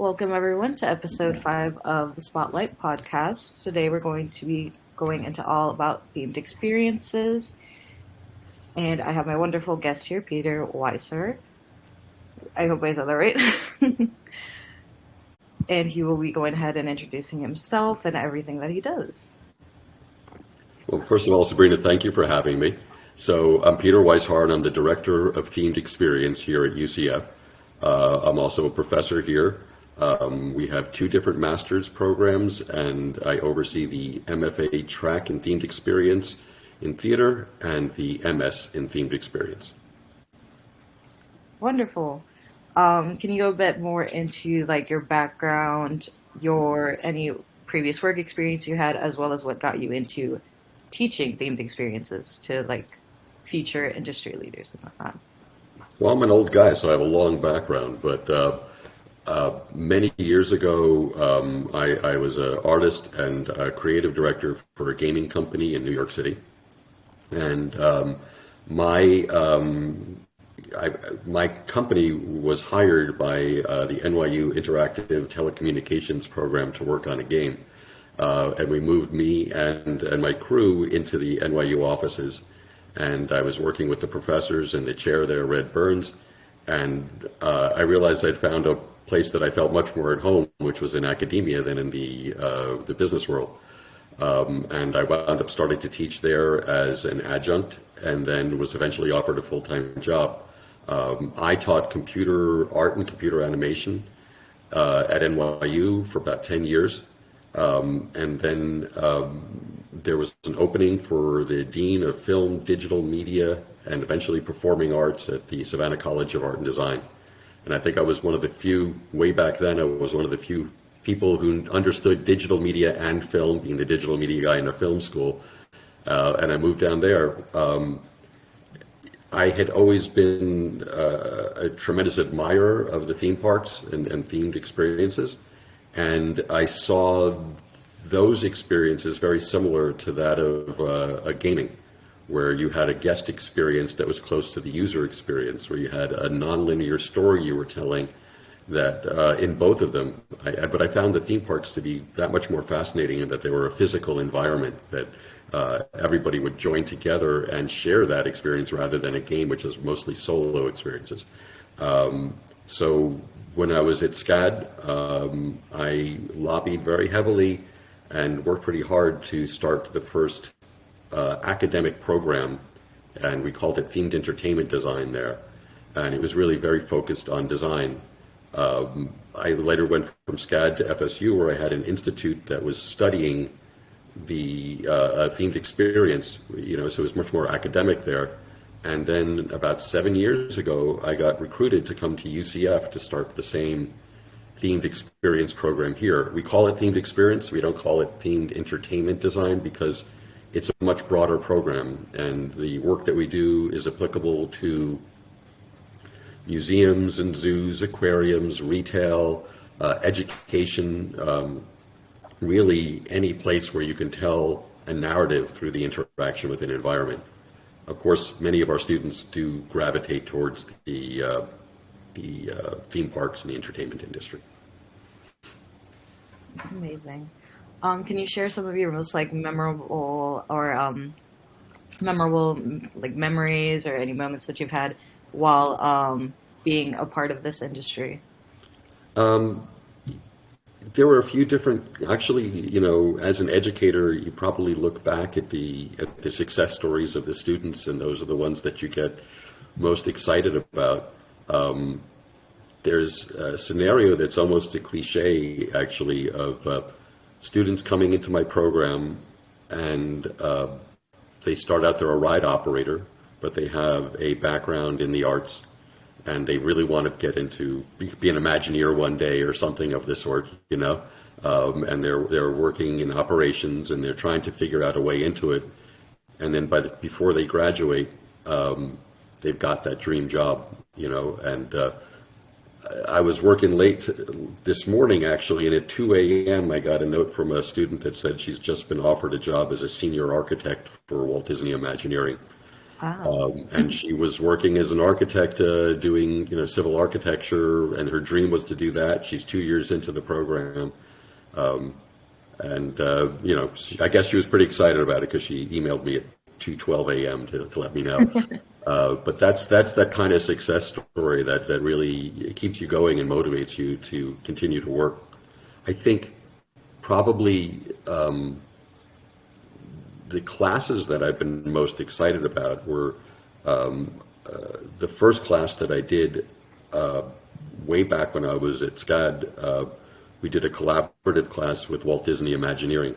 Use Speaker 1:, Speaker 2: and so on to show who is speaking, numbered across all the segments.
Speaker 1: Welcome, everyone, to episode 5 of the Spotlight podcast. Today, we're going to be going into all about themed experiences. And I have my wonderful guest here, Peter Weishar. I hope I said that right. And he will be going ahead and introducing himself and everything that he does.
Speaker 2: Well, first of all, Sabrina, thank you for having me. So I'm Peter Weishar, and I'm the Director of Themed Experience here at UCF. I'm also a professor here. We have 2 different master's programs, and I oversee the MFA track in Themed Experience in theater and the MS in Themed Experience.
Speaker 1: Wonderful. Can you go a bit more into like your background, any previous work experience you had, as well as what got you into teaching themed experiences to like future industry leaders and whatnot?
Speaker 2: Well, I'm an old guy, so I have a long background, but many years ago, I was an artist and a creative director for a gaming company in New York City. And my company was hired by the NYU Interactive Telecommunications program to work on a game. And we moved me and my crew into the NYU offices. And I was working with the professors and the chair there, Red Burns. And I realized I'd found a place that I felt much more at home, which was in academia than in the business world. And I wound up starting to teach there as an adjunct, and then was eventually offered a full-time job. I taught computer art and computer animation at NYU for about 10 years. And then there was an opening for the Dean of Film, Digital Media, and eventually Performing Arts at the Savannah College of Art and Design. And I think I was one of the few, way back then, I was one of the few people who understood digital media and film, being the digital media guy in a film school. And I moved down there. I had always been a tremendous admirer of the theme parks and themed experiences. And I saw those experiences very similar to that of a gaming, where you had a guest experience that was close to the user experience, where you had a nonlinear story you were telling that in both of them. But I found the theme parks to be that much more fascinating in that they were a physical environment that everybody would join together and share that experience rather than a game, which is mostly solo experiences. So when I was at SCAD, I lobbied very heavily and worked pretty hard to start the first academic program, and we called it Themed Entertainment Design there. And it was really very focused on design. I later went from SCAD to FSU, where I had an institute that was studying the themed experience, so it was much more academic there. And then about 7 years ago, I got recruited to come to UCF to start the same themed experience program here. We call it themed experience. We don't call it themed entertainment design because it's a much broader program, and the work that we do is applicable to museums and zoos, aquariums, retail, education, really any place where you can tell a narrative through the interaction with an environment. Of course, many of our students do gravitate towards the theme parks and the entertainment industry.
Speaker 1: Amazing. Can you share some of your most memorable memories or any moments that you've had while being a part of this industry?
Speaker 2: There were a few different, actually, as an educator, you probably look back at the success stories of the students, and those are the ones that you get most excited about. There's a scenario that's almost a cliche, actually, of students coming into my program, and they start out, they're a ride operator, but they have a background in the arts, and they really want to get into, be an Imagineer one day or something of the sort, and they're working in operations, and they're trying to figure out a way into it. And then before they graduate, they've got that dream job, and I was working late this morning, actually, and at 2 a.m. I got a note from a student that said she's just been offered a job as a senior architect for Walt Disney Imagineering.
Speaker 1: Wow.
Speaker 2: And she was working as an architect, doing civil architecture, and her dream was to do that. She's 2 years into the program, and I guess she was pretty excited about it because she emailed me at 2:12 a.m. to let me know. But that's that kind of success story that really keeps you going and motivates you to continue to work. I think probably the classes that I've been most excited about were the first class that I did way back when I was at SCAD. We did a collaborative class with Walt Disney Imagineering.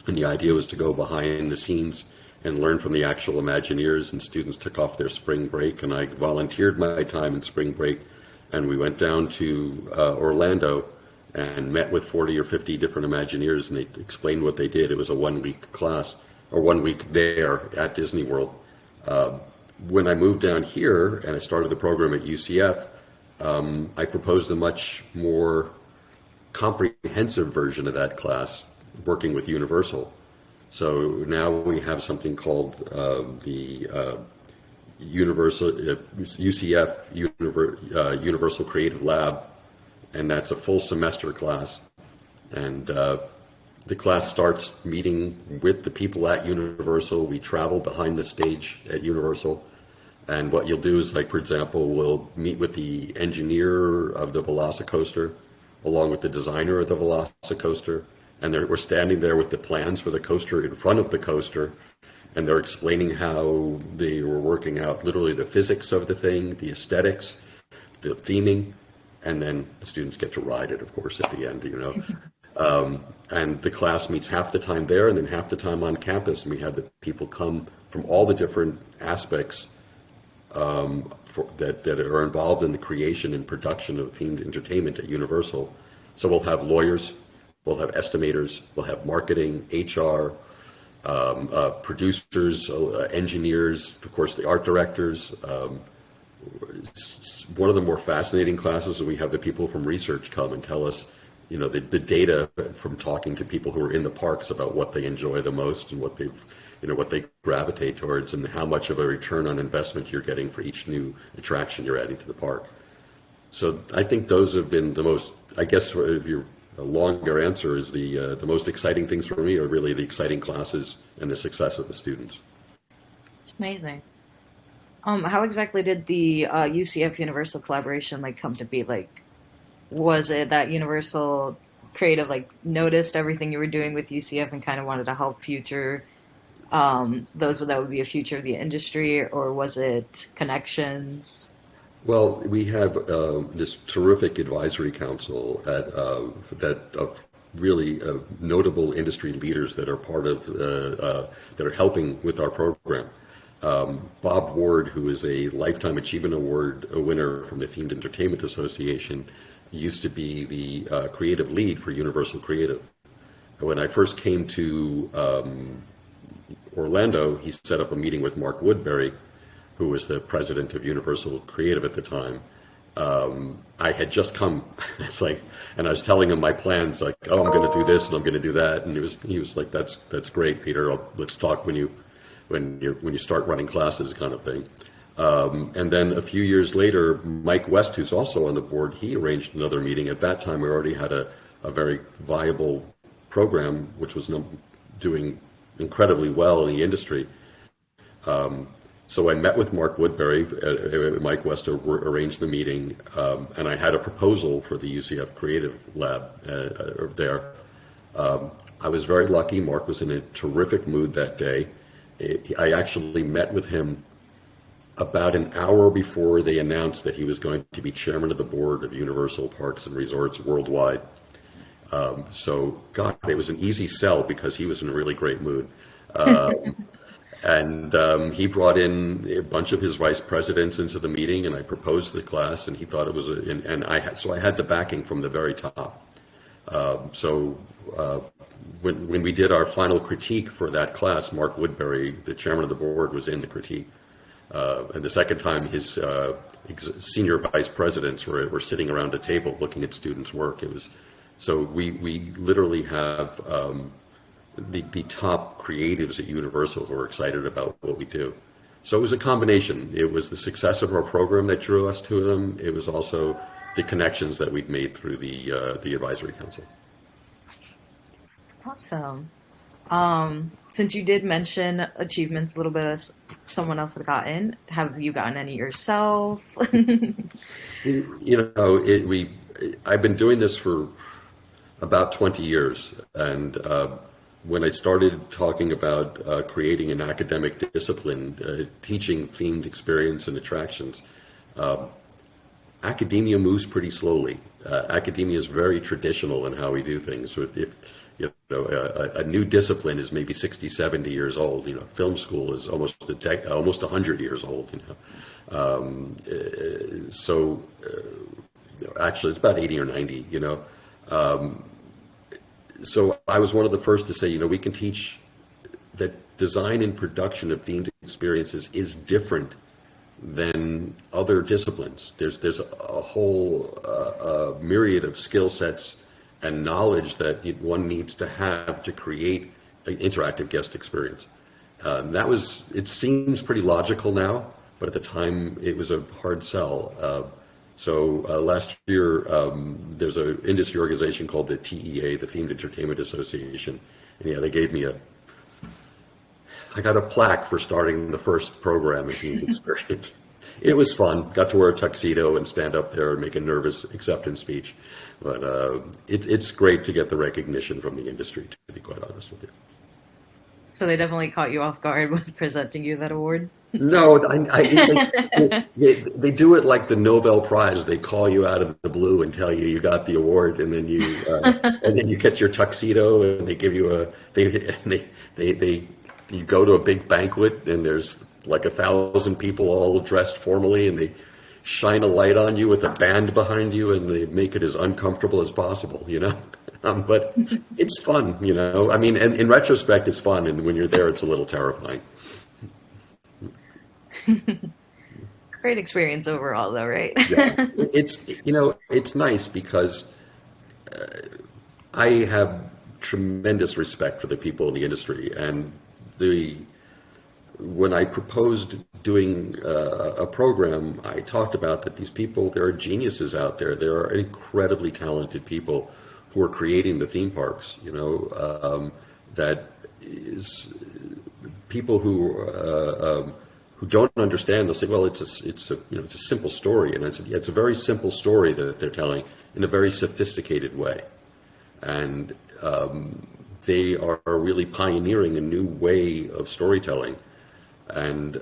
Speaker 2: And the idea was to go behind the scenes and learn from the actual Imagineers, and students took off their spring break, and I volunteered my time in spring break, and we went down to Orlando and met with 40 or 50 different Imagineers, and they explained what they did. It was a 1 week class, or 1 week there at Disney World. When I moved down here and I started the program at UCF, I proposed a much more comprehensive version of that class, working with Universal. So now we have something called the Universal UCF Universal Creative Lab, and that's a full semester class. And the class starts meeting with the people at Universal. We travel behind the stage at Universal. And what you'll do is, like, for example, we'll meet with the engineer of the Velocicoaster, along with the designer of the Velocicoaster. And we're standing there with the plans for the coaster in front of the coaster. And they're explaining how they were working out literally the physics of the thing, the aesthetics, the theming. And then the students get to ride it, of course, at the end, and the class meets half the time there and then half the time on campus. And we have the people come from all the different aspects that are involved in the creation and production of themed entertainment at Universal. So we'll have lawyers, we'll have estimators, we'll have marketing, HR, producers, engineers, of course, the art directors. It's one of the more fascinating classes, and we have the people from research come and tell us, the data from talking to people who are in the parks about what they enjoy the most and what they gravitate towards, and how much of a return on investment you're getting for each new attraction you're adding to the park. So I think those have been the most, I guess, if you're a longer answer is the most exciting things for me are really the exciting classes and the success of the students.
Speaker 1: It's amazing. How exactly did the UCF Universal collaboration come to be? Was it that Universal Creative noticed everything you were doing with UCF and kind of wanted to help future those that would be a future of the industry, or was it connections?
Speaker 2: Well, we have this terrific advisory council of really notable industry leaders that are part of that are helping with our program. Bob Ward, who is a Lifetime Achievement Award winner from the Themed Entertainment Association, used to be the creative lead for Universal Creative. When I first came to Orlando, he set up a meeting with Mark Woodbury, who was the president of Universal Creative at the time. I had just come, and I was telling him my plans, I'm going to do this and I'm going to do that, and he was like, "That's great, Peter. Let's talk when you start running classes," kind of thing. And then a few years later, Mike West, who's also on the board, he arranged another meeting. At that time, we already had a very viable program, which was doing incredibly well in the industry. So I met with Mark Woodbury. Mike West arranged the meeting, and I had a proposal for the UCF Creative Lab there. I was very lucky. Mark was in a terrific mood that day. I actually met with him about an hour before they announced that he was going to be chairman of the board of Universal Parks and Resorts Worldwide. So, God, it was an easy sell because he was in a really great mood. And he brought in a bunch of his vice presidents into the meeting, and I proposed the class, and he thought it was so I had the backing from the very top. When we did our final critique for that class, Mark Woodbury, the chairman of the board, was in the critique. And the second time, his senior vice presidents were sitting around a table looking at students' work. So we literally have the top creatives at Universal who are excited about what we do. So it was a combination. It was the success of our program that drew us to them. It was also the connections that we'd made through the advisory council.
Speaker 1: Awesome. Since you did mention achievements a little bit as someone else had gotten, have you gotten any yourself?
Speaker 2: You know, I've been doing this for about 20 years, and when I started talking about creating an academic discipline, teaching themed experience and attractions, academia moves pretty slowly. Academia is very traditional in how we do things. So if you know, a new discipline is maybe 60, 70 years old. You know, film school is almost 100 years old. You know, actually, it's about 80 or 90. You know, so I was one of the first to say, you know, we can teach that design and production of themed experiences is different than other disciplines. There's a whole myriad of skill sets and knowledge that one needs to have to create an interactive guest experience. It seems pretty logical now, but at the time it was a hard sell. So last year, there's an industry organization called the TEA, the Themed Entertainment Association, and yeah, they gave me I got a plaque for starting the first program in themed experience. It was fun. Got to wear a tuxedo and stand up there and make a nervous acceptance speech. But it's great to get the recognition from the industry, to be quite honest with you.
Speaker 1: So they definitely caught you off guard with presenting you that award?
Speaker 2: No, they do it like the Nobel Prize. They call you out of the blue and tell you got the award, and then you get your tuxedo, and they give you you go to a big banquet, and there's like 1,000 people all dressed formally, and they shine a light on you with a band behind you, and they make it as uncomfortable as possible, you know. But it's fun, you know. I mean, and in retrospect, it's fun, and when you're there, it's a little terrifying.
Speaker 1: Great experience overall, though, right?
Speaker 2: Yeah, it's nice because I have tremendous respect for the people in the industry, and when I proposed doing a program, I talked about that these people, there are geniuses out there. There are incredibly talented people who are creating the theme parks. You know, that is people who don't understand. They'll say, "Well, it's a simple story," and I said, "Yeah, it's a very simple story that they're telling in a very sophisticated way," and they are really pioneering a new way of storytelling. And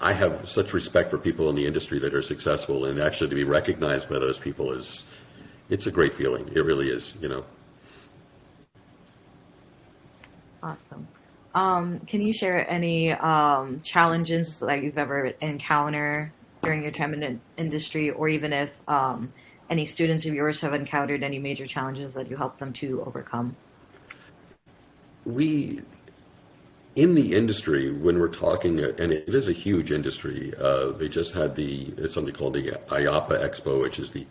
Speaker 2: I have such respect for people in the industry that are successful, and actually to be recognized by those people it's a great feeling. It really is, you know.
Speaker 1: Awesome. Can you share any challenges that you've ever encountered during your time in the industry, or even if any students of yours have encountered any major challenges that you help them to overcome?
Speaker 2: In the industry, when we're talking, and it is a huge industry, they just had something called the IAPA Expo, which is the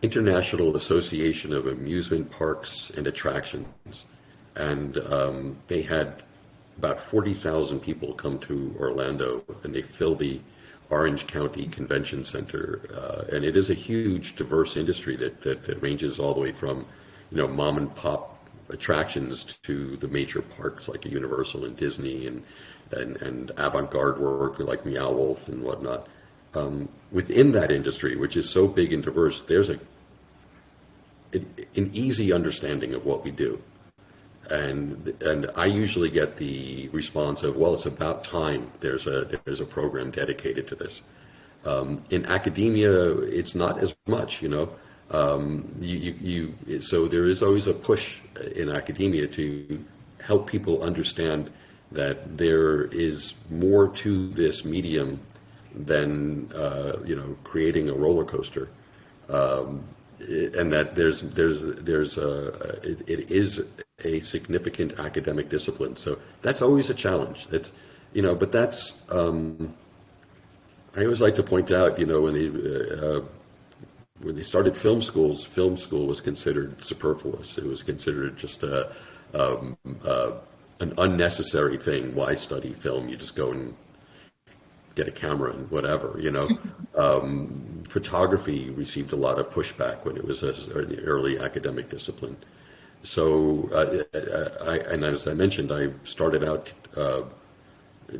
Speaker 2: International Association of Amusement Parks and Attractions. And they had about 40,000 people come to Orlando, and they fill the Orange County Convention Center. And it is a huge, diverse industry that ranges all the way from, you know, mom and pop attractions to the major parks like Universal and Disney and avant-garde work like Meow Wolf and whatnot. Within that industry, which is so big and diverse, there's an easy understanding of what we do. And I usually get the response of, well, it's about time there's a program dedicated to this. In academia, it's not as much, you know. So there is always a push in academia to help people understand that there is more to this medium than creating a roller coaster, and that it is a significant academic discipline. So that's always a challenge. It's, you know, but that's I always like to point out, you know, when they started film school was considered superfluous. It was considered just an unnecessary thing. Why study film? You just go and get a camera and whatever, you know. Photography received a lot of pushback when it was an early academic discipline. So, and as I mentioned, I started out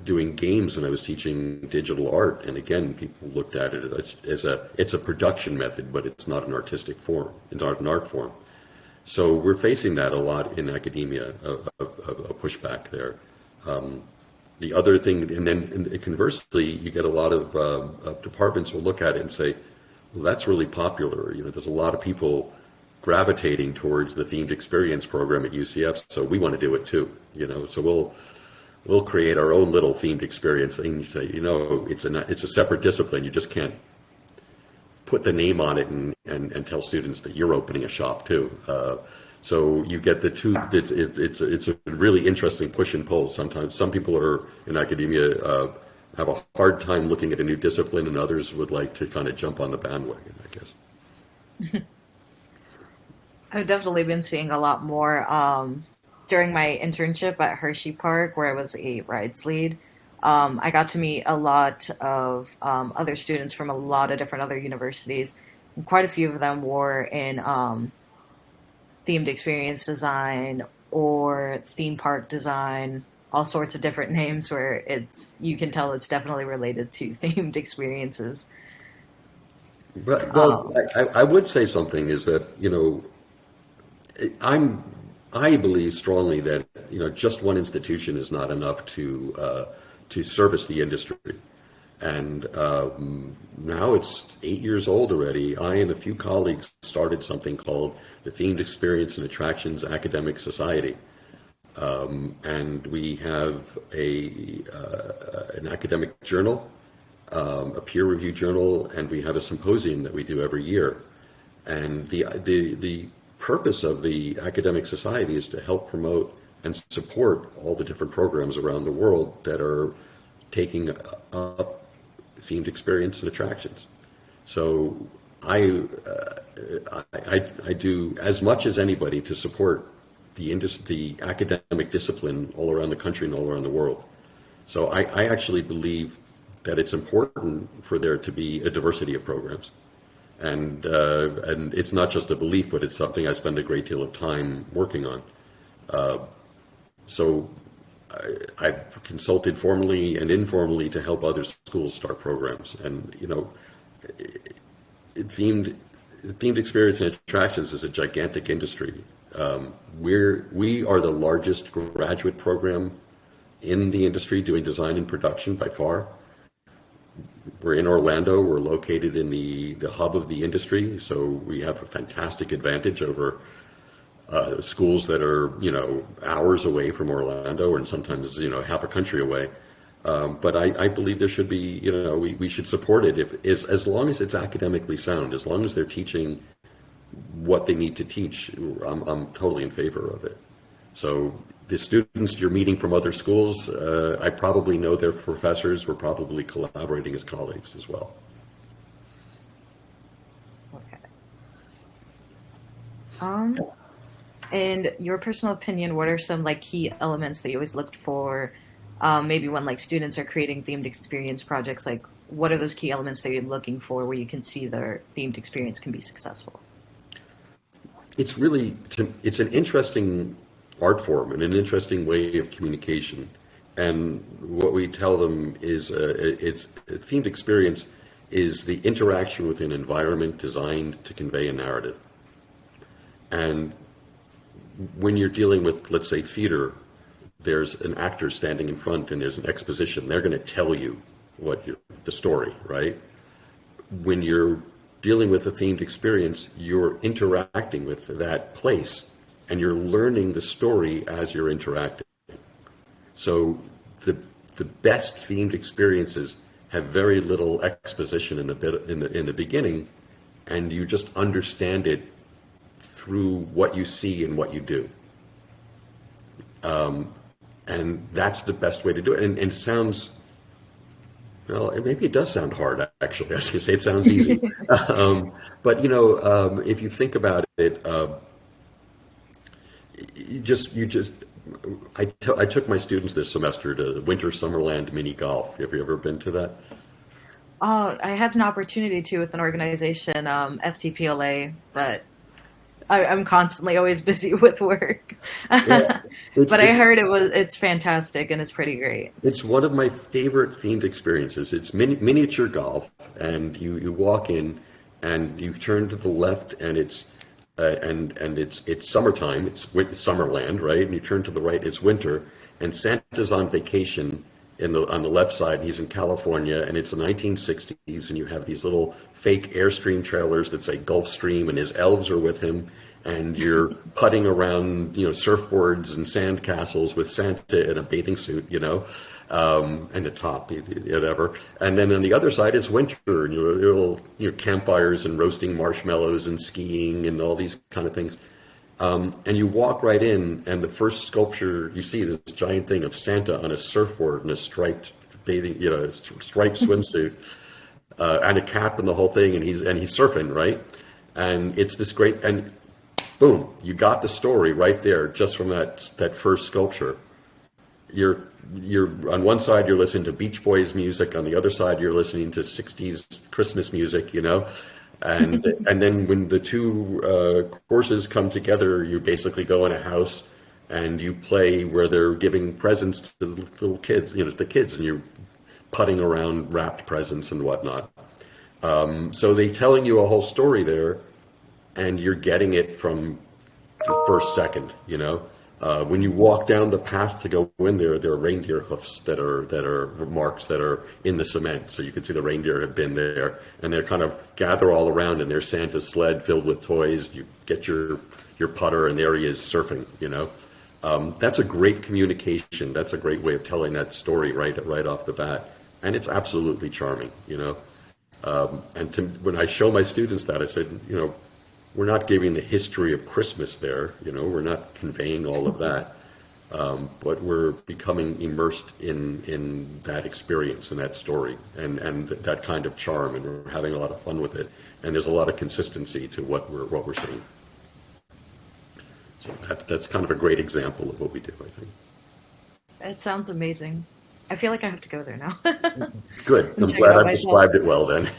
Speaker 2: doing games when I was teaching digital art, and again, people looked at it as it's a production method, but it's not an artistic form, it's not an art form. So we're facing that a lot in academia, a pushback there. The other thing, and then conversely, you get a lot of departments will look at it and say, well, that's really popular. You know, there's a lot of people gravitating towards the themed experience program at UCF, so we want to do it too. You know, so we'll create our own little themed experience thing. You say, you know, it's a separate discipline. You just can't put the name on it and tell students that you're opening a shop too. So you get the two. It's a really interesting push and pull. Sometimes some people are in academia have a hard time looking at a new discipline, and others would like to kind of jump on the bandwagon, I guess.
Speaker 1: I've definitely been seeing a lot more during my internship at Hershey Park, where I was a rides lead. I got to meet a lot of other students from a lot of different other universities. And quite a few of them were in themed experience design or theme park design, all sorts of different names where you can tell it's definitely related to themed experiences.
Speaker 2: But, well, I would say something is that, you know, I believe strongly that, you know, just one institution is not enough to service the industry. And now it's 8 years old already. I and a few colleagues started something called the Themed Experience and Attractions Academic Society. And we have an academic journal, a peer-reviewed journal, and we have a symposium that we do every year. And the purpose of the academic society is to help promote and support all the different programs around the world that are taking up themed experience and attractions. So I do as much as anybody to support the academic discipline all around the country and all around the world. So I actually believe that it's important for there to be a diversity of programs. And it's not just a belief, but it's something I spend a great deal of time working on. So I've consulted formally and informally to help other schools start programs. And, you know, themed experience and attractions is a gigantic industry. We are the largest graduate program in the industry doing design and production by far. We're in Orlando. We're located in the hub of the industry, so we have a fantastic advantage over schools that are, you know, hours away from Orlando, and sometimes, you know, half a country away. But I believe there should be, you know, we should support it as long as it's academically sound, as long as they're teaching what they need to teach. I'm totally in favor of it. So the students you're meeting from other schools, I probably know their professors. We're probably collaborating as colleagues as well.
Speaker 1: Okay. In your personal opinion, what are some like key elements that you always looked for? Maybe when like students are creating themed experience projects, like what are those key elements that you're looking for where you can see their themed experience can be successful?
Speaker 2: It's an interesting art form and an interesting way of communication. And what we tell them is it's a themed experience is the interaction with an environment designed to convey a narrative. And when you're dealing with, let's say, theater, there's an actor standing in front and there's an exposition. They're going to tell you the story, right? When you're dealing with a themed experience, you're interacting with that place and you're learning the story as you're interacting. So the best themed experiences have very little exposition in the beginning, and you just understand it through what you see and what you do. And that's the best way to do it. And it sounds, well, maybe it does sound hard, actually. I was going to say it sounds easy. But, you know, if you think about it, I took my students this semester to Winter Summerland mini golf. Have you ever been to that?
Speaker 1: Oh, I had an opportunity to with an organization, FTPLA, but I'm constantly always busy with work.
Speaker 2: Yeah, it's
Speaker 1: But I
Speaker 2: it's
Speaker 1: heard it's fantastic and it's pretty great.
Speaker 2: it's one of my favorite themed experiences. It's miniature golf, and you walk in, and you turn to the left, and it's summertime. It's Summerland, right? And you turn to the right, it's winter, and Santa's on vacation on the left side. He's in California, and it's the 1960s, and you have these little fake Airstream trailers that say Gulfstream, and his elves are with him, and you're putting around, surfboards and sand castles with Santa in a bathing suit, and a top, whatever. And then on the other side is winter, and your campfires and roasting marshmallows and skiing and all these kind of things. And you walk right in, and the first sculpture you see is this giant thing of Santa on a surfboard in a striped striped swimsuit, and a cap and the whole thing, and he's surfing, right? And it's this great, and boom, you got the story right there just from that first sculpture. You're on one side you're listening to Beach Boys music, on the other side you're listening to 60s Christmas music, and then when the two courses come together, you basically go in a house and you play where they're giving presents to the little kids, the kids, and you're putting around wrapped presents and whatnot. So they're telling you a whole story there, and you're getting it from the first second. When you walk down the path to go in there are reindeer hoofs that are marks that are in the cement, so you can see the reindeer have been there, and they're kind of gather all around, and there's Santa's sled filled with toys. You get your putter, and there he is surfing. That's a great communication. That's a great way of telling that story right off the bat, and it's absolutely charming. When I show my students that, I said, we're not giving the history of Christmas there, we're not conveying all of that, but we're becoming immersed in that experience and that story and that kind of charm, and we're having a lot of fun with it. And there's a lot of consistency to what we're seeing. So that's kind of a great example of what we do, I think.
Speaker 1: It sounds amazing. I feel like I have to go there now.
Speaker 2: Good. I'm
Speaker 1: Check it
Speaker 2: glad
Speaker 1: out
Speaker 2: I've
Speaker 1: myself.
Speaker 2: described it well then.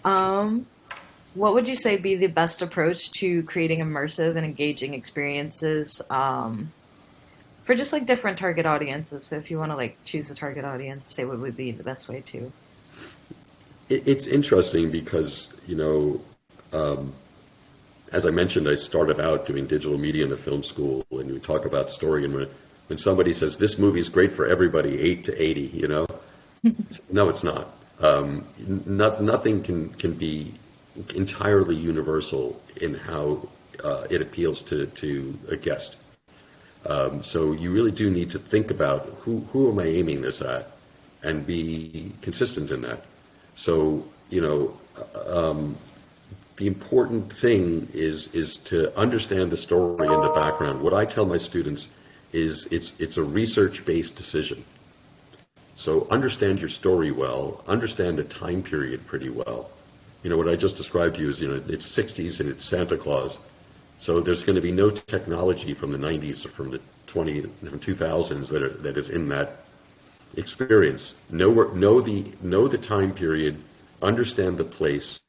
Speaker 1: Um, what would you say be the best approach to creating immersive and engaging experiences for just like different target audiences? So if you want to like choose a target audience, say what would be the best way to.
Speaker 2: It's interesting because, as I mentioned, I started out doing digital media in a film school, and we talk about story. And when somebody says this movie is great for everybody, 8 to 80, no, it's not. Nothing can be entirely universal in how it appeals to a guest. So you really do need to think about who am I aiming this at, and be consistent in that. So the important thing is to understand the story and the background. What I tell my students is it's a research-based decision. So understand your story well, understand the time period pretty well. What I just described to you is, it's 60s and it's Santa Claus. So there's going to be no technology from the 90s or from the 2000s that is in that experience. Know the time period, understand the place,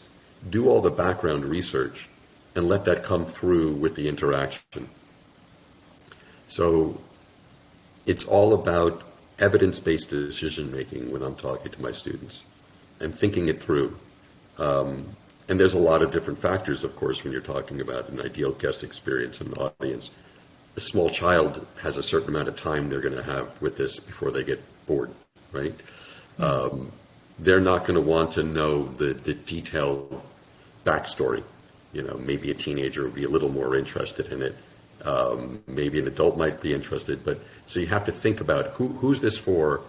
Speaker 2: do all the background research, and let that come through with the interaction. So it's all about evidence-based decision making when I'm talking to my students, and thinking it through. And there's a lot of different factors, of course, when you're talking about an ideal guest experience and audience. A small child has a certain amount of time they're going to have with this before they get bored, right? They're not going to want to know the detailed backstory. Maybe a teenager would be a little more interested in it. Maybe an adult might be interested, but so you have to think about who's this for,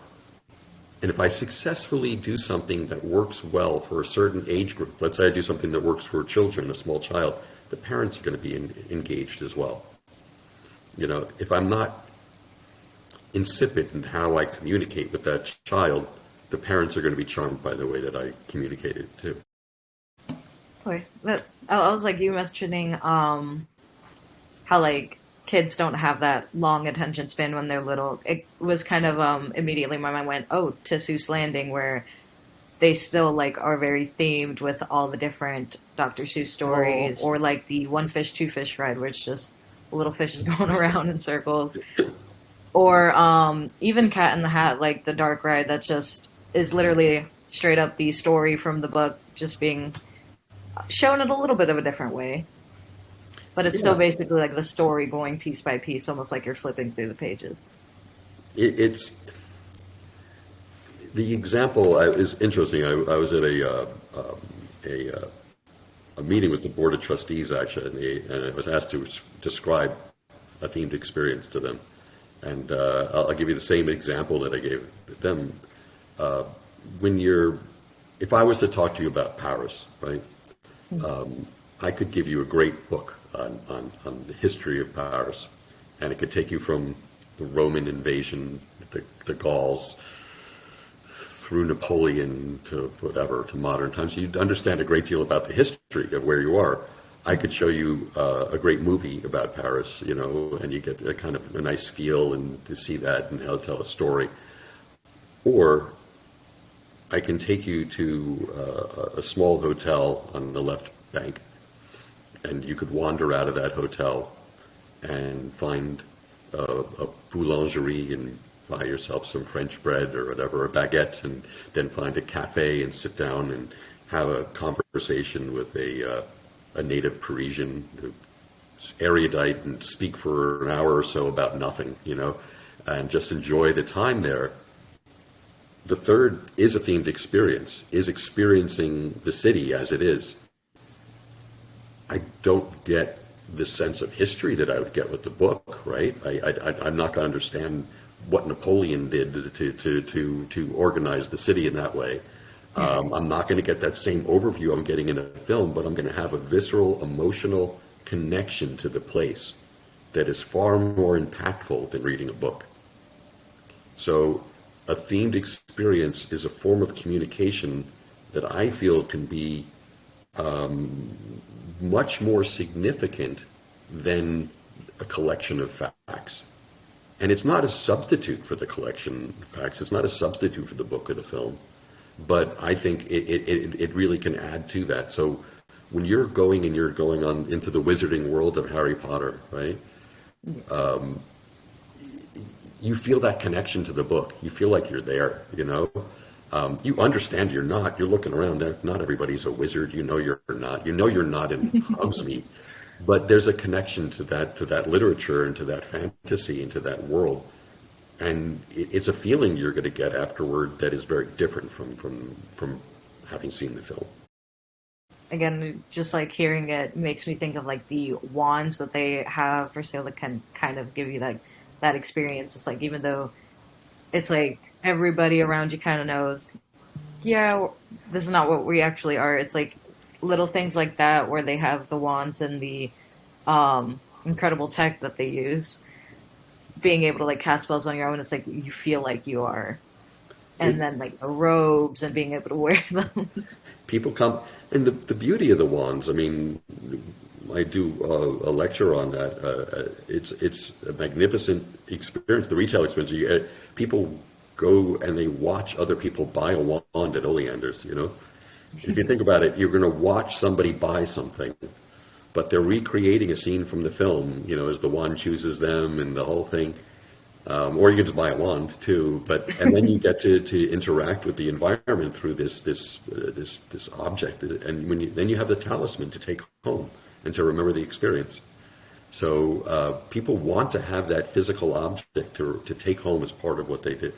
Speaker 2: and if I successfully do something that works well for a certain age group, let's say I do something that works for children, a small child, the parents are going to be engaged as well. If I'm not insipid in how I communicate with that child, the parents are going to be charmed by the way that I communicate it too.
Speaker 1: Okay, I was like you mentioning how like kids don't have that long attention span when they're little. It was kind of immediately my mind went, oh, to Seuss Landing, where they still like are very themed with all the different Dr. Seuss stories, or like the one fish, two fish ride, where it's just little fishes going around in circles, or even Cat in the Hat, like the dark ride that just is literally straight up the story from the book, just being shown in a little bit of a different way. But it's still
Speaker 2: Yeah,
Speaker 1: basically like the story going piece by piece, almost like you're flipping through the pages.
Speaker 2: it's the example is interesting. I was at a, uh, a meeting with the board of trustees actually, and I was asked to describe a themed experience to them. And I'll give you the same example that I gave them. When you're, if I was to talk to you about Paris, right? I could give you a great book on the history of Paris, and it could take you from the Roman invasion, the Gauls, through Napoleon to whatever, to modern times. So you'd understand a great deal about the history of where you are. I could show you a great movie about Paris, you know, and you get a kind of a nice feel and to see that and how to tell a story. Or I can take you to a small hotel on the left bank, and you could wander out of that hotel and find a boulangerie and buy yourself some French bread or whatever, a baguette, and then find a cafe and sit down and have a conversation with a native Parisian who's erudite and speak for an hour or so about nothing, you know, and just enjoy the time there. The third is a themed experience, is experiencing the city as it is. I don't get the sense of history that I would get with the book, right? I'm not going to understand what Napoleon did to organize the city in that way. I'm not going to get that same overview I'm getting in a film, but I'm going to have a visceral, emotional connection to the place that is far more impactful than reading a book. So a themed experience is a form of communication that I feel can be much more significant than a collection of facts. And it's not a substitute for the collection of facts. It's not a substitute for the book or the film. But I think it really can add to that. So when you're going and you're going on into the wizarding world of Harry Potter, right? You feel that connection to the book. You feel like you're there, you know? You understand you're not. You're looking around there. Not everybody's a wizard. You know you're not. You know you're not in Hogsmeade. But there's a connection to that literature and to that fantasy and to that world. And it's a feeling you're going to get afterward that is very different from having seen the film.
Speaker 1: Again, just like hearing it makes me think of like the wands that they have for sale that can kind of give you that experience. It's like, even though it's like everybody around you kind of knows, yeah, this is not what we actually are. It's like little things like that where they have the wands and the incredible tech that they use, being able to like cast spells on your own. It's like you feel like you are, and
Speaker 2: It,
Speaker 1: then like the robes and being able to wear them.
Speaker 2: People come, and the beauty of the wands. I mean, I do a lecture on that. It's a magnificent experience. The retail experience. People go and they watch other people buy a wand at Oleander's. You know, if you think about it, you're going to watch somebody buy something, but they're recreating a scene from the film. You know, as the wand chooses them and the whole thing. Or you can just buy a wand too, and then you get to interact with the environment through this object, and then you have the talisman to take home and to remember the experience. So people want to have that physical object to take home as part of what they did,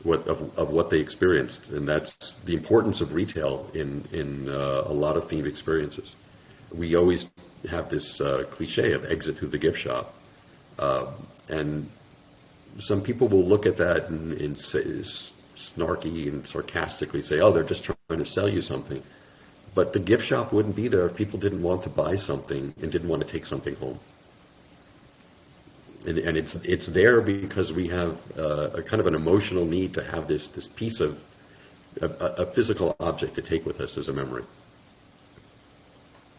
Speaker 2: what they experienced, and that's the importance of retail in a lot of themed experiences. We always have this cliche of exit through the gift shop, and some people will look at that and say, snarky and sarcastically say, oh, they're just trying to sell you something. But the gift shop wouldn't be there if people didn't want to buy something and didn't want to take something home. And it's there because we have a kind of an emotional need to have this piece of a physical object to take with us as a memory.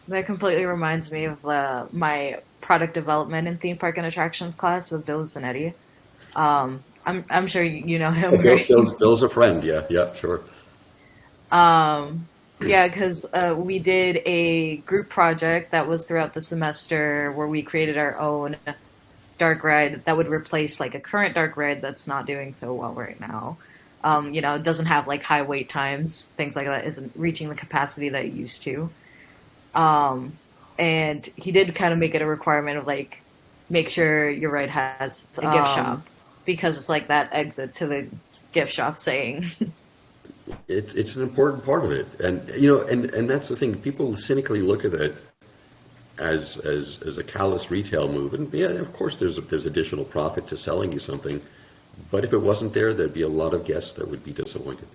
Speaker 1: That completely reminds me of my product development in theme park and attractions class with Bill Zanetti. I'm sure you know him, right?
Speaker 2: Bill's a friend. Yeah, yeah, sure.
Speaker 1: Yeah, because we did a group project that was throughout the semester where we created our own dark ride that would replace like a current dark ride that's not doing so well right now. It doesn't have like high wait times, things like that, isn't reaching the capacity that it used to. And he did kind of make it a requirement of like make sure your ride has a gift shop because it's like that exit to the gift shop saying.
Speaker 2: It's an important part of it, and you know, and that's the thing. People cynically look at it as a callous retail move, and yeah, of course, there's additional profit to selling you something, but if it wasn't there, there'd be a lot of guests that would be disappointed.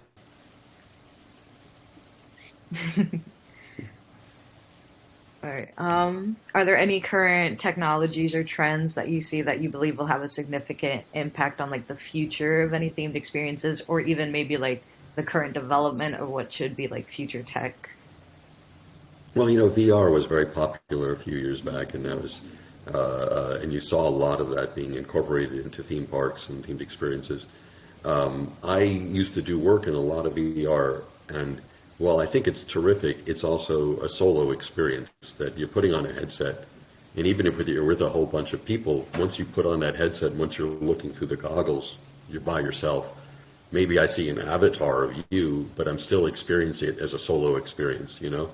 Speaker 1: All right. Are there any current technologies or trends that you see that you believe will have a significant impact on like the future of any themed experiences, or even maybe like the current development of what should be like future tech?
Speaker 2: Well, you know, VR was very popular a few years back, and that was, and you saw a lot of that being incorporated into theme parks and themed experiences. I used to do work in a lot of VR, and while I think it's terrific, it's also a solo experience that you're putting on a headset. And even if you're with a whole bunch of people, once you put on that headset, once you're looking through the goggles, you're by yourself. Maybe I see an avatar of you, but I'm still experiencing it as a solo experience, you know,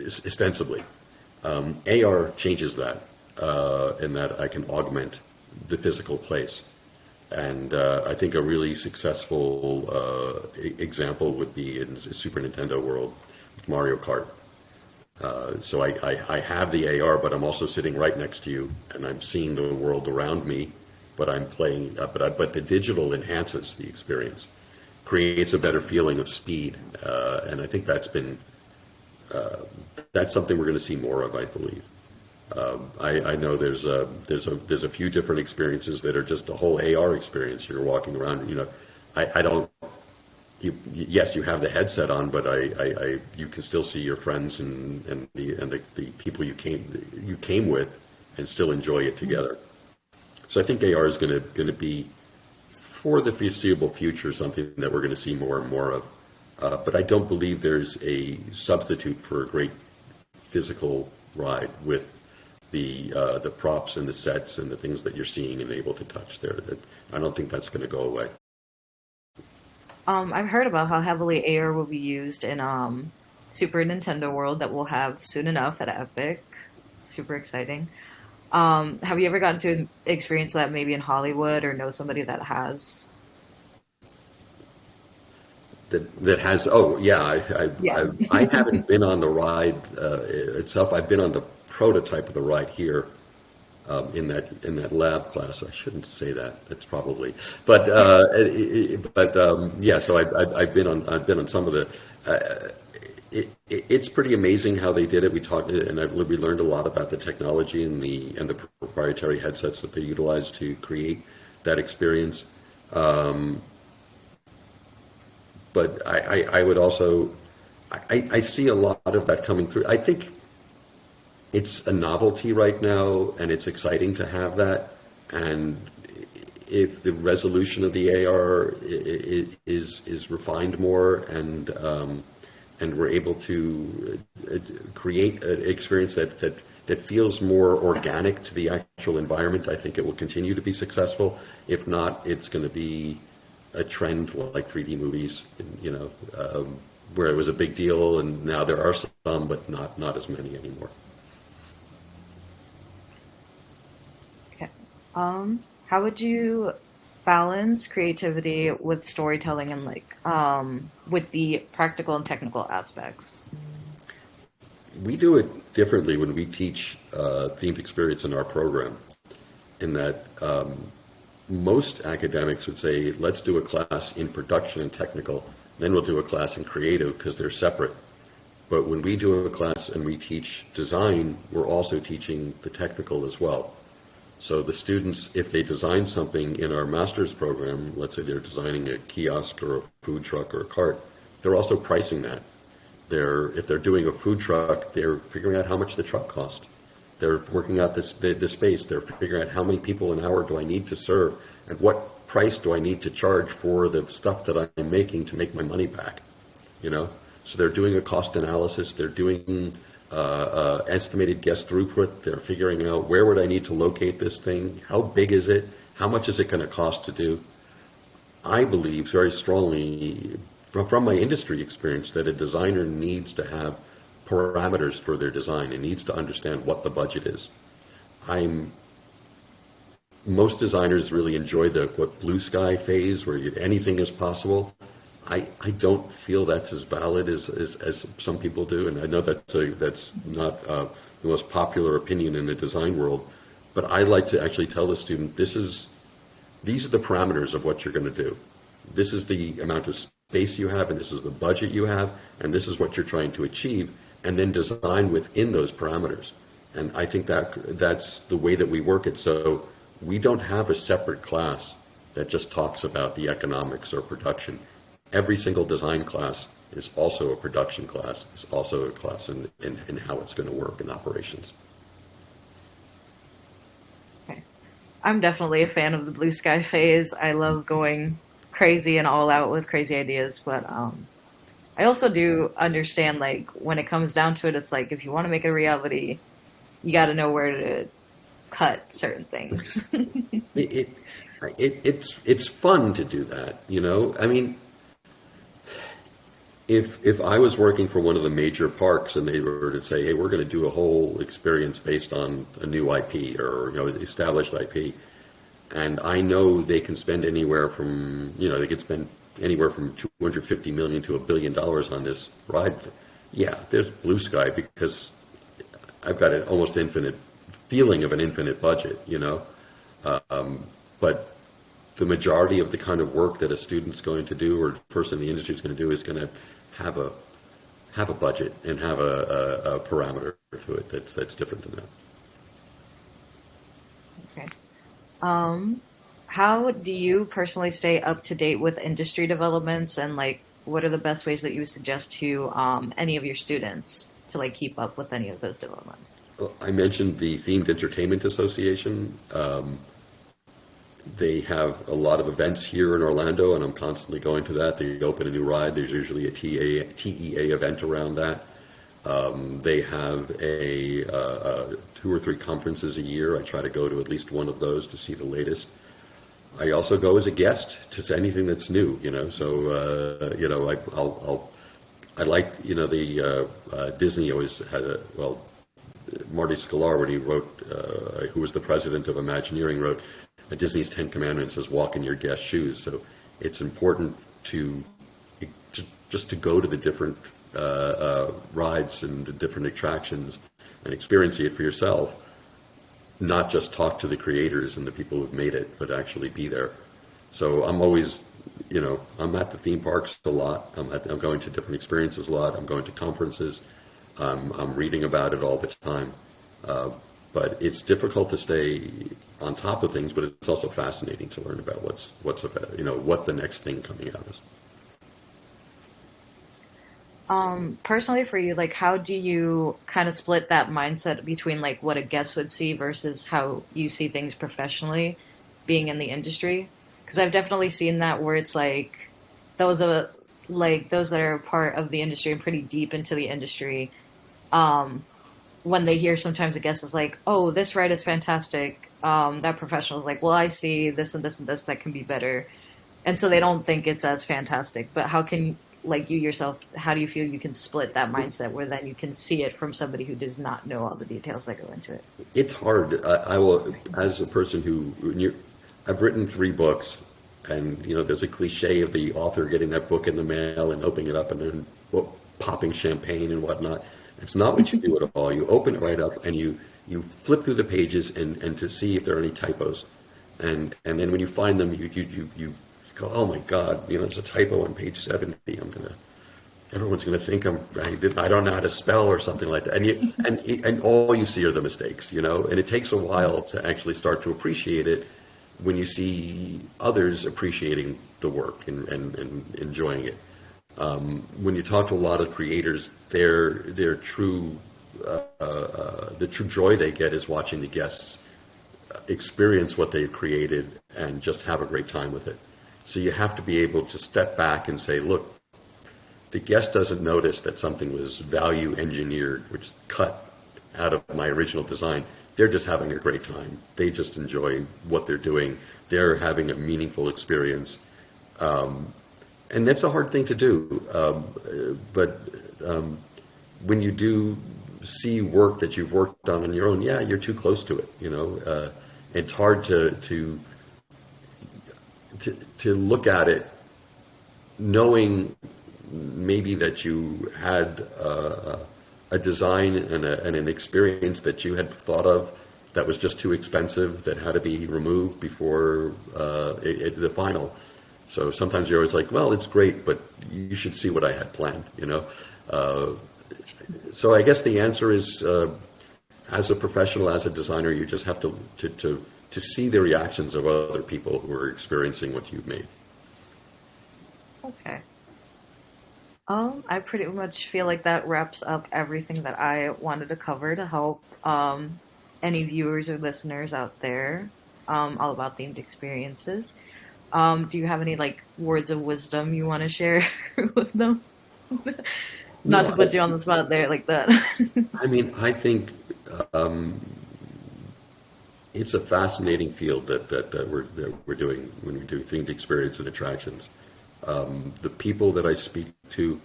Speaker 2: ostensibly. AR changes that, in that I can augment the physical place. And I think a really successful example would be in Super Nintendo World, Mario Kart. So I have the AR, but I'm also sitting right next to you, and I'm seeing the world around me, but I'm playing. But the digital enhances the experience, creates a better feeling of speed, and I think that's something we're going to see more of, I believe. I know there's a few different experiences that are just a whole AR experience. You're walking around, you know. I don't. Yes, you have the headset on, but you can still see your friends and the people you came with, and still enjoy it together. So I think AR is going to be, for the foreseeable future, something that we're going to see more and more of. But I don't believe there's a substitute for a great physical ride with the props and the sets and the things that you're seeing and able to touch there. I don't think that's going to go away.
Speaker 1: I've heard about how heavily AR will be used in Super Nintendo World that we'll have soon enough at Epic. Super exciting. Have you ever gotten to experience that maybe in Hollywood or know somebody that has?
Speaker 2: That has, oh yeah,
Speaker 1: Yeah.
Speaker 2: I haven't been on the ride itself. I've been on the prototype of the ride here, in that lab class. I shouldn't say that. That's probably, yeah. So I've been on some of the. It's pretty amazing how they did it. We talked, and we learned a lot about the technology and the proprietary headsets that they utilized to create that experience. But I would also, I see a lot of that coming through. I think it's a novelty right now, and it's exciting to have that. And if the resolution of the AR is refined more, and we're able to create an experience that feels more organic to the actual environment, I think it will continue to be successful. If not, it's going to be a trend like 3D movies, you know, where it was a big deal, and now there are some, but not as many anymore.
Speaker 1: Okay. How would you balance creativity with storytelling and like with the practical and technical aspects?
Speaker 2: We do it differently when we teach themed experience in our program, in that most academics would say, let's do a class in production and technical, then we'll do a class in creative, because they're separate. But when we do a class and we teach design, we're also teaching the technical as well. So the students, if they design something in our master's program, let's say they're designing a kiosk or a food truck or a cart, they're also pricing that. If they're doing a food truck, they're figuring out how much the truck costs. They're working out the space. They're figuring out how many people an hour do I need to serve, and what price do I need to charge for the stuff that I'm making to make my money back. You know, so they're doing a cost analysis. They're doing estimated guest throughput. They're figuring out where would I need to locate this thing, how big is it, how much is it going to cost to do. I believe very strongly from my industry experience that a designer needs to have parameters for their design and needs to understand what the budget is. Most designers really enjoy the blue sky phase where anything is possible. I don't feel that's as valid as some people do, and I know that's not the most popular opinion in the design world, but I like to actually tell the student these are the parameters of what you're going to do. This is the amount of space you have, and this is the budget you have, and this is what you're trying to achieve, and then design within those parameters. And I think that's the way that we work it. So we don't have a separate class that just talks about the economics or production. Every single design class is also a production class, is also a class in how it's going to work in operations.
Speaker 1: Okay. I'm definitely a fan of the blue sky phase. I love going crazy and all out with crazy ideas, but I also do understand, like, when it comes down to it, it's like if you want to make a reality, you got to know where to cut certain things.
Speaker 2: It's fun to do that, you know. I mean, if I was working for one of the major parks and they were to say, hey, we're going to do a whole experience based on a new IP or, you know, established IP, and I know they can spend anywhere from, you know, they could spend anywhere from 250 million to $1 billion on this ride. Yeah, there's blue sky because I've got an almost infinite feeling of an infinite budget, you know. But the majority of the kind of work that a student's going to do or a person in the industry is going to do is going to have a budget and have a parameter to it that's different than that.
Speaker 1: Okay. How do you personally stay up to date with industry developments, and like what are the best ways that you would suggest to any of your students to like keep up with any of those developments?
Speaker 2: Well, I mentioned the Themed Entertainment Association. They have a lot of events here in Orlando, and I'm constantly going to that. They open a new ride. There's usually a TEA event around that. They have a 2 or 3 conferences a year. I try to go to at least one of those to see the latest. I also go as a guest to anything that's new, you know. So you know, I like, you know, the Disney always had Marty Sklar, when he wrote, who was the president of Imagineering, wrote Disney's 10 Commandments says, walk in your guest's shoes. So it's important to just to go to the different rides and the different attractions and experience it for yourself, not just talk to the creators and the people who've made it, but actually be there. So I'm always, you know, I'm at the theme parks a lot. I'm going to different experiences a lot. I'm going to conferences. I'm reading about it all the time. But it's difficult to stay on top of things, but it's also fascinating to learn about you know, what the next thing coming out is.
Speaker 1: Personally for you, like how do you kind of split that mindset between like what a guest would see versus how you see things professionally being in the industry? Because I've definitely seen that where it's like those are like those that are part of the industry and pretty deep into the industry, when they hear sometimes a guest is like, oh, this ride is fantastic, that professional is like, well, I see this and this and this that can be better, and so they don't think it's as fantastic. But how can, like, you yourself, how do you feel you can split that mindset where then you can see it from somebody who does not know all the details that go into it?
Speaker 2: It's hard. I will, as a person I've written 3 books, and you know, there's a cliche of the author getting that book in the mail and opening it up and then popping champagne and whatnot. It's not what you do at all. You open it right up and you flip through the pages and to see if there are any typos, and then when you find them, you go, oh my God, you know, there's a typo on page 70. Everyone's gonna think I don't know how to spell or something like that, and all you see are the mistakes, you know. And it takes a while to actually start to appreciate it when you see others appreciating the work and enjoying it. When you talk to a lot of creators, their true the true joy they get is watching the guests experience what they've created and just have a great time with it. So you have to be able to step back and say, look, the guest doesn't notice that something was value engineered, which is cut out of my original design. They're just having a great time. They just enjoy what they're doing. They're having a meaningful experience. And that's a hard thing to do. But when you do see work that you've worked on your own, yeah, you're too close to it. It's hard to look at it knowing maybe that you had a design and an experience that you had thought of that was just too expensive, that had to be removed before the final. So sometimes you're always like, well, it's great, but you should see what I had planned. So I guess the answer is, as a professional, as a designer, you just have to see the reactions of other people who are experiencing what you've made.
Speaker 1: Okay. I pretty much feel like that wraps up everything that I wanted to cover to help any viewers or listeners out there all about themed experiences. Do you have any like words of wisdom you want to share with them? Not
Speaker 2: No,
Speaker 1: to put you on the spot there like that.
Speaker 2: I think it's a fascinating field that we're doing when we do themed experience and attractions. The people that I speak to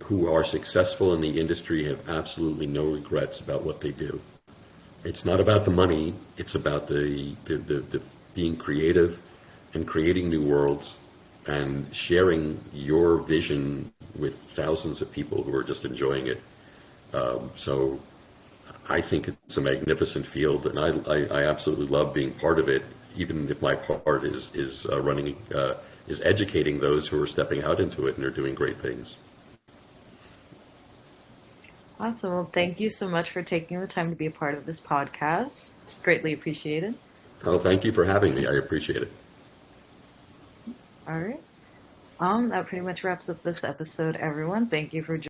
Speaker 2: who are successful in the industry have absolutely no regrets about what they do. It's not about the money. It's about the being creative and creating new worlds and sharing your vision with thousands of people who are just enjoying it. So I think it's a magnificent field, and I absolutely love being part of it, even if my part is educating those who are stepping out into it and are doing great things.
Speaker 1: Awesome. Well, thank you so much for taking the time to be a part of this podcast. It's greatly appreciated.
Speaker 2: Oh, thank you for having me. I appreciate it.
Speaker 1: All right. That pretty much wraps up this episode, everyone. Thank you for